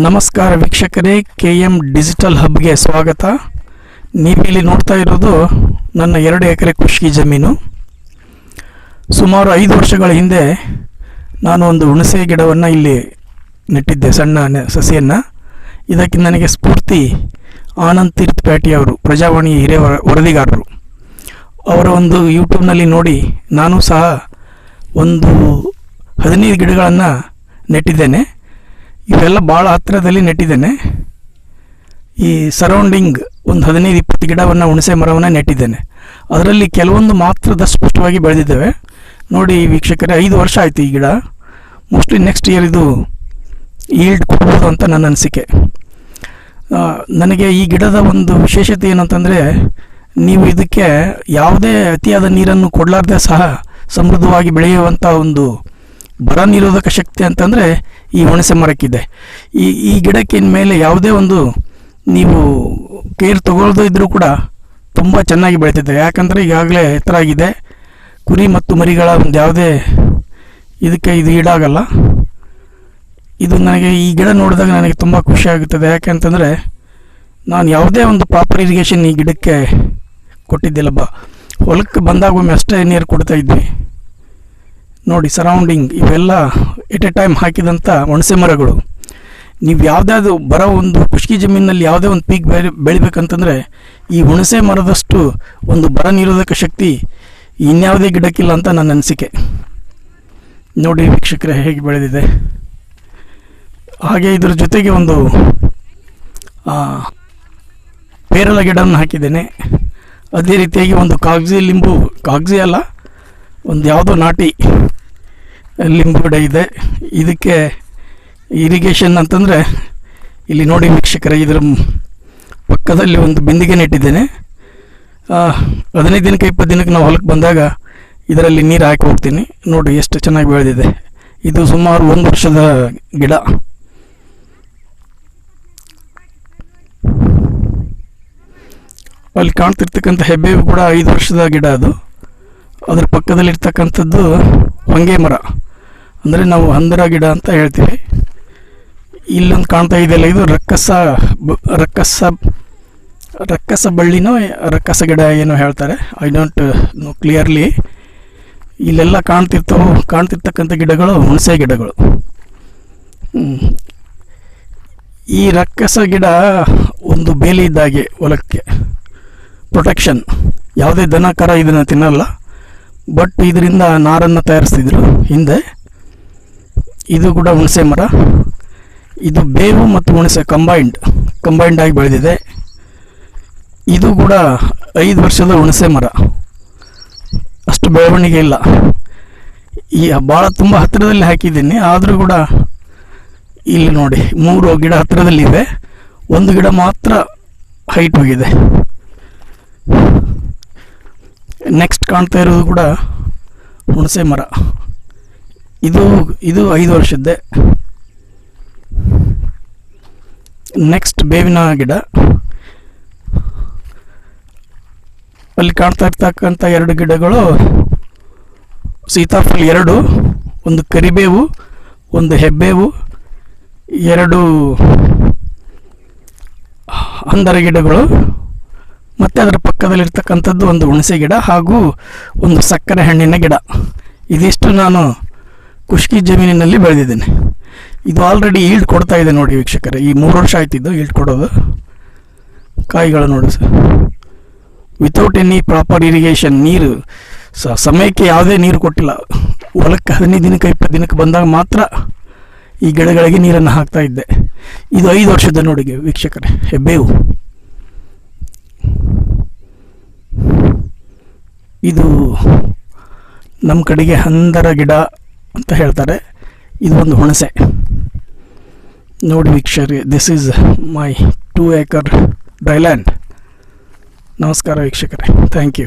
ನಮಸ್ಕಾರ ವೀಕ್ಷಕರೇ, KM digital ಹಬ್ಗೆ ಸ್ವಾಗತ. ನೀವಿಲ್ಲಿ ನೋಡ್ತಾ ಇರೋದು ನನ್ನ 2 ಎಕರೆ ಕೃಷಿ ಜಮೀನು. ಸುಮಾರು 5 ವರ್ಷಗಳ ಹಿಂದೆ ನಾನು ಒಂದು ಹುಣಸೆ ಗಿಡವನ್ನು ಇಲ್ಲಿ ನೆಟ್ಟಿದ್ದೆ, ಸಣ್ಣ ಸಸಿಯನ್ನು. ಇದಕ್ಕೆ ನನಗೆ ಸ್ಫೂರ್ತಿ ಆನಂದ್ ತೀರ್ಥ ಪ್ಯಾಟಿ ಅವರು, ಪ್ರಜಾವಾಣಿ ಹಿರಿಯ ವರದಿಗಾರರು. ಅವರ ಒಂದು ಯೂಟ್ಯೂಬ್ನಲ್ಲಿ ನೋಡಿ ನಾನು ಸಹ ಒಂದು 15 ಗಿಡಗಳನ್ನು ನೆಟ್ಟಿದ್ದೇನೆ. ಇವೆಲ್ಲ ಭಾಳ ಹತ್ತಿರದಲ್ಲಿ ನೆಟ್ಟಿದ್ದೇನೆ. ಈ ಸರೌಂಡಿಂಗ್ ಒಂದು 15-20 ಗಿಡವನ್ನು, ಹುಣಸೆ ಮರವನ್ನು ನೆಟ್ಟಿದ್ದೇನೆ. ಅದರಲ್ಲಿ ಕೆಲವೊಂದು ಮಾತ್ರ ಸ್ಪಷ್ಟವಾಗಿ ಬೆಳೆದಿದ್ದೇವೆ. ನೋಡಿ ವೀಕ್ಷಕರೇ, 5 ವರ್ಷ ಆಯಿತು ಈ ಗಿಡ. ಮೋಸ್ಟ್ಲಿ ನೆಕ್ಸ್ಟ್ ಇಯರ್ ಇದು ಈಲ್ಡ್ ಕೊಡ್ಬೋದು ಅಂತ ನನ್ನ ಅನಿಸಿಕೆ. ನನಗೆ ಈ ಗಿಡದ ಒಂದು ವಿಶೇಷತೆ ಏನಂತಂದರೆ, ನೀವು ಇದಕ್ಕೆ ಯಾವುದೇ ಅತಿಯಾದ ನೀರನ್ನು ಕೊಡಲಾರ್ದೆ ಸಹ ಸಮೃದ್ಧವಾಗಿ ಬೆಳೆಯುವಂಥ ಒಂದು ಬರ ನಿರೋಧಕ ಶಕ್ತಿ ಅಂತಂದರೆ ಈ ಹುಣಸೆ ಮರಕ್ಕಿದೆ. ಈ ಗಿಡಕ್ಕೆ ಇನ್ಮೇಲೆ ಯಾವುದೇ ಒಂದು ನೀವು ಕೇರ್ ತಗೊಳ್ಳದೇ ಇದ್ದರೂ ಕೂಡ ತುಂಬ ಚೆನ್ನಾಗಿ ಬೆಳೀತಿದೆ. ಯಾಕಂದರೆ ಈಗಾಗಲೇ ಎತ್ತರ ಆಗಿದೆ. ಕುರಿ ಮತ್ತು ಮರಿಗಳ ಒಂದು ಯಾವುದೇ ಇದಕ್ಕೆ ಇದು ಈಡಾಗಲ್ಲ. ಇದು ನನಗೆ ಈ ಗಿಡ ನೋಡಿದಾಗ ನನಗೆ ತುಂಬ ಖುಷಿ ಆಗುತ್ತದೆ. ಯಾಕೆಂತಂದರೆ ನಾನು ಯಾವುದೇ ಒಂದು ಪ್ರಾಪರ್ ಇರಿಗೇಷನ್ ಈ ಗಿಡಕ್ಕೆ ಕೊಟ್ಟಿದ್ದಿಲ್ಲ. ಹೊಲಕ್ಕೆ ಬಂದಾಗ ಒಮ್ಮೆ ಅಷ್ಟೇ ನೀರು ಕೊಡ್ತಾ ಇದ್ವಿ. ನೋಡಿ ಸರೌಂಡಿಂಗ್ ಇವೆಲ್ಲ ಎಟ್ ಎ ಟೈಮ್ ಹಾಕಿದಂಥ ಹುಣಸೆ ಮರಗಳು. ನೀವು ಯಾವುದಾದ್ರು ಬರೋ ಒಂದು ಕೃಷಿ ಜಮೀನಿನಲ್ಲಿ ಯಾವುದೇ ಒಂದು ಪೀಕ್ ಬೆಳಿಬೇಕಂತಂದರೆ ಈ ಹುಣಸೆ ಮರದಷ್ಟು ಒಂದು ಬರ ನಿರೋಧಕ ಶಕ್ತಿ ಇನ್ಯಾವುದೇ ಗಿಡಕ್ಕಿಲ್ಲ ಅಂತ ನನ್ನ ಅನಿಸಿಕೆ. ನೋಡಿ ವೀಕ್ಷಕರೇ ಹೇಗೆ ಬೆಳೆದಿದೆ. ಹಾಗೆ ಇದರ ಜೊತೆಗೆ ಒಂದು ಪೇರಲ ಗಿಡವನ್ನು ಹಾಕಿದ್ದೇನೆ. ಅದೇ ರೀತಿಯಾಗಿ ಒಂದು ಕಾಗಜಿ ಅಲ್ಲ, ಒಂದು ಯಾವುದೋ ನಾಟಿ ಲಿಂಬು ಗಿಡ ಇದೆ. ಇದಕ್ಕೆ ಇರಿಗೇಷನ್ ಅಂತಂದರೆ ಇಲ್ಲಿ ನೋಡಿ ವೀಕ್ಷಕರೇ, ಇದರ ಪಕ್ಕದಲ್ಲಿ ಒಂದು ಬಿಂದಿಗೆ ನೆಟ್ಟಿದ್ದೇನೆ. 15 ದಿನಕ್ಕೆ 20 ದಿನಕ್ಕೆ ನಾವು ಹೊಲಕ್ಕೆ ಬಂದಾಗ ಇದರಲ್ಲಿ ನೀರು ಹಾಕಿ ಹೋಗ್ತೀನಿ. ನೋಡಿ ಎಷ್ಟು ಚೆನ್ನಾಗಿ ಬೆಳೆದಿದೆ. ಇದು ಸುಮಾರು 1 ವರ್ಷದ ಗಿಡ. ಅಲ್ಲಿ ಕಾಣ್ತಿರ್ತಕ್ಕಂಥ ಹೆಬ್ಬೇವು ಕೂಡ 5 ವರ್ಷದ ಗಿಡ. ಅದು ಅದರ ಪಕ್ಕದಲ್ಲಿರ್ತಕ್ಕಂಥದ್ದು ಹೊಂಗೆ ಮರ, ಅಂದರೆ ನಾವು ಹಂದರ ಗಿಡ ಅಂತ ಹೇಳ್ತೀವಿ. ಇಲ್ಲೊಂದು ಕಾಣ್ತಾ ಇದೆಯಲ್ಲ, ಇದು ರಕ್ಕಸ ಬಳ್ಳಿನೋ ರಕ್ಕಸ ಗಿಡ ಏನೋ ಹೇಳ್ತಾರೆ, ಐ ಡೋಂಟ್ ನೋ ಕ್ಲಿಯರ್ಲಿ. ಇಲ್ಲೆಲ್ಲ ಕಾಣ್ತಿರ್ತಕ್ಕಂಥ ಗಿಡಗಳು ಹುಣಸೆ ಗಿಡಗಳು. ಈ ರಕ್ಕಸ ಗಿಡ ಒಂದು ಬೇಲಿ ಇದ್ದಾಗೆ, ಹೊಲಕ್ಕೆ ಪ್ರೊಟೆಕ್ಷನ್. ಯಾವುದೇ ದನ ಕರ ಇದನ್ನು ತಿನ್ನಲ್ಲ, ಬಟ್ ಇದರಿಂದ ನಾರನ್ನು ತಯಾರಿಸ್ತಿದ್ರು ಹಿಂದೆ. ಇದು ಕೂಡ ಹುಣಸೆ ಮರ. ಇದು ಬೇವು ಮತ್ತು ಹುಣಸೆ ಕಂಬೈಂಡ್ ಆಗಿ ಬೆಳೆದಿದೆ. ಇದು ಕೂಡ 5 ವರ್ಷದ ಹುಣಸೆ ಮರ. ಅಷ್ಟು ಬೆಳವಣಿಗೆ ಇಲ್ಲ. ಭಾಳ ತುಂಬ ಹತ್ತಿರದಲ್ಲಿ ಹಾಕಿದ್ದೀನಿ. ಆದರೂ ಕೂಡ ಇಲ್ಲಿ ನೋಡಿ 3 ಗಿಡ ಹತ್ತಿರದಲ್ಲಿವೆ, ಒಂದು ಗಿಡ ಮಾತ್ರ ಹೈಟ್ ಹೋಗಿದೆ. ನೆಕ್ಸ್ಟ್ ಕಾಣ್ತಾ ಇರೋದು ಕೂಡ ಹುಣಸೆ ಮರ. ಇದು 5 ವರ್ಷದ್ದೇ. ನೆಕ್ಸ್ಟ್ ಬೇವಿನ ಗಿಡ. ಅಲ್ಲಿ ಕಾಣ್ತಾ ಇರ್ತಕ್ಕಂಥ 2 ಗಿಡಗಳು ಸೀತಾಫಲ 2, ಒಂದು ಕರಿಬೇವು, ಒಂದು ಹೆಬ್ಬೇವು, 2 ಹಂದರ ಗಿಡಗಳು, ಮತ್ತು ಅದರ ಪಕ್ಕದಲ್ಲಿರ್ತಕ್ಕಂಥದ್ದು ಒಂದು ಹುಣಸೆ ಗಿಡ ಹಾಗೂ ಒಂದು ಸಕ್ಕರೆ ಹಣ್ಣಿನ ಗಿಡ. ಇದಿಷ್ಟು ನಾನು ಕೃಷಿ ಜಮೀನಿನಲ್ಲಿ ಬೆಳೆದಿದ್ದೇನೆ. ಇದು ಆಲ್ರೆಡಿ ಈಲ್ಡ್ ಕೊಡ್ತಾ ಇದೆ ನೋಡಿ ವೀಕ್ಷಕರೇ. ಈ 3 ವರ್ಷ ಆಯ್ತಿದ್ದು ಈಲ್ಡ್ ಕೊಡೋದು. ಕಾಯಿಗಳು ನೋಡಿ sir, without any proper irrigation. ನೀರು ಸಮಯಕ್ಕೆ ಯಾವುದೇ ನೀರು ಕೊಟ್ಟಿಲ್ಲ. ಹೊಲಕ್ಕೆ 15 ದಿನಕ್ಕೆ 20 ದಿನಕ್ಕೆ ಬಂದಾಗ ಮಾತ್ರ ಈ ಗಿಡಗಳಿಗೆ ನೀರನ್ನು ಹಾಕ್ತಾ ಇದ್ದೆ. ಇದು 5 ವರ್ಷದ ನೋಡಿ ವೀಕ್ಷಕರೇ, ಹೆಬ್ಬೇವು. ಇದು ನಮ್ಮ ಕಡೆಗೆ ಹಂದರ ಗಿಡ ಅಂತ ಹೇಳ್ತಾರೆ. ಇದು ಒಂದು ಹುಣಸೆ. ನೋಡಿ ವೀಕ್ಷಕರೇ, this is my 2 acre dry land. ನಮಸ್ಕಾರ ವೀಕ್ಷಕರೇ, ಥ್ಯಾಂಕ್ ಯು.